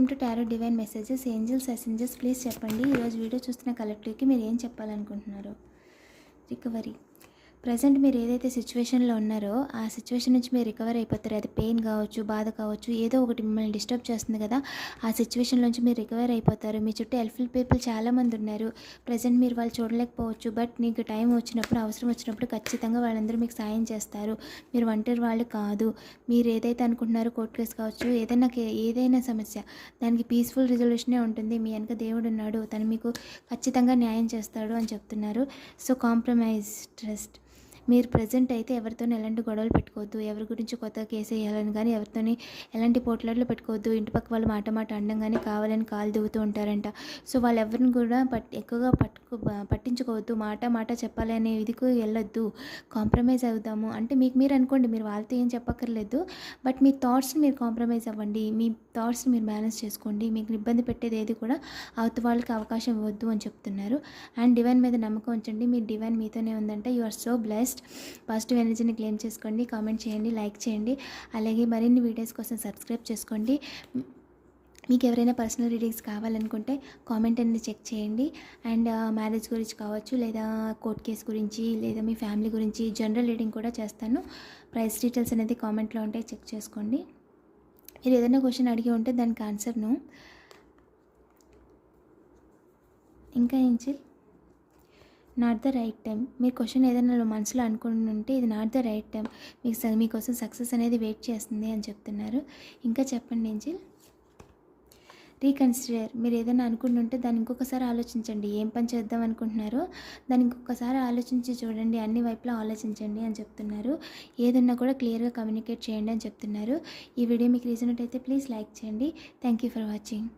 Welcome to tarot divine messages. Angels ascenders please చెప్పండి, ఈరోజు video చూస్తున్న కలెక్టివ్కి మీరు ఏం చెప్పాలనుకుంటున్నారు? రికవరీ. ప్రజెంట్ మీరు ఏదైతే సిచ్యువేషన్లో ఉన్నారో ఆ సిచ్యువేషన్ నుంచి మీరు రికవర్ అయిపోతారు. అది పెయిన్ కావచ్చు, బాధ కావచ్చు, ఏదో ఒకటి మిమ్మల్ని డిస్టర్బ్ చేస్తుంది కదా, ఆ సిచ్యువేషన్ నుంచి మీరు రికవర్ అయిపోతారు. మీ చుట్టూ హెల్ప్ఫుల్ పీపుల్ చాలామంది ఉన్నారు. ప్రజెంట్ మీరు వాళ్ళు చూడలేకపోవచ్చు, బట్ మీకు టైం వచ్చినప్పుడు, అవసరం వచ్చినప్పుడు ఖచ్చితంగా వాళ్ళందరూ మీకు సాయం చేస్తారు. మీరు ఒంటరి వాళ్ళు కాదు. మీరు ఏదైతే అనుకుంటున్నారో కోర్టు కేసు కావచ్చు, ఏదైనా సమస్య దానికి పీస్ఫుల్ రిజల్యూషనే ఉంటుంది. మీ వెనక దేవుడు ఉన్నాడు, తను మీకు ఖచ్చితంగా న్యాయం చేస్తాడు అని చెప్తున్నారు. So compromise, trust. మీరు ప్రజెంట్ అయితే ఎవరితోనే ఎలాంటి గొడవలు పెట్టుకోవద్దు, ఎవరి గురించి కొత్తగా కేసు వేయాలని కానీ ఎవరితోని ఎలాంటి పోట్లాట్లు పెట్టుకోవద్దు. ఇంటి పక్క వాళ్ళు మాట అనడం కానీ కావాలని కాలు దిగుతూ ఉంటారంట. సో వాళ్ళు ఎవరిని కూడా ఎక్కువగా పట్టించుకోవద్దు. మాట చెప్పాలి అనే ఇదికి వెళ్ళొద్దు. కాంప్రమైజ్ అవుదాము అంటే మీకు మీరు అనుకోండి, మీరు వాళ్ళతో ఏం చెప్పక్కర్లేదు, బట్ మీ థాట్స్ని మీరు కాంప్రమైజ్ అవ్వండి. మీ థాట్స్ని మీరు బ్యాలెన్స్ చేసుకోండి. మీకు ఇబ్బంది పెట్టేది ఏది కూడా అవతల వాళ్ళకి అవకాశం ఇవ్వద్దు అని చెప్తున్నారు. అండ్ డివైన్ మీద నమ్మకం ఉంచండి. మీ డివైన్ మీతోనే ఉందంటే you are so blessed. Positive ఎనర్జీని క్లెయిమ్ చేసుకోండి. కామెంట్ చేయండి, లైక్ చేయండి. అలాగే మరిన్ని వీడియోస్ కోసం సబ్స్క్రైబ్ చేసుకోండి. మీకు ఎవరైనా పర్సనల్ రీడింగ్స్ కావాలనుకుంటే కామెంట్ అనేది చెక్ చేయండి. అండ్ మ్యారేజ్ గురించి కావచ్చు, లేదా కోర్ట్ కేసు గురించి, లేదా మీ ఫ్యామిలీ గురించి జనరల్ రీడింగ్ కూడా చేస్తాను. ప్రైస్ డీటెయిల్స్ అనేది కామెంట్లో ఉంటాయి, చెక్ చేసుకోండి. మీరు ఏదైనా క్వశ్చన్ అడిగి ఉంటే దానికి ఆన్సర్ను ఇంకా angel not the right time. మీరు క్వశ్చన్ ఏదైనా మనసులో అనుకుని ఉంటే ఇది నాట్ ద రైట్ టైం, మీకోసం సక్సెస్ అనేది వెయిట్ చేస్తుంది అని చెప్తున్నారు. ఇంకా చెప్పండి ఏంజిల్. రీకన్సిడర్. మీరు ఏదైనా అనుకుంటుంటే దాన్ని ఇంకొకసారి ఆలోచించండి. ఏం పని చేద్దాం అనుకుంటున్నారో దాన్ని ఇంకొకసారి ఆలోచించి చూడండి, అన్ని వైపులా ఆలోచించండి అని చెప్తున్నారు. ఏదన్నా కూడా క్లియర్గా కమ్యూనికేట్ చేయండి అని చెప్తున్నారు. ఈ వీడియో మీకు రీజనబుల్ అయితే ప్లీజ్ లైక్ చేయండి. Thank you for watching.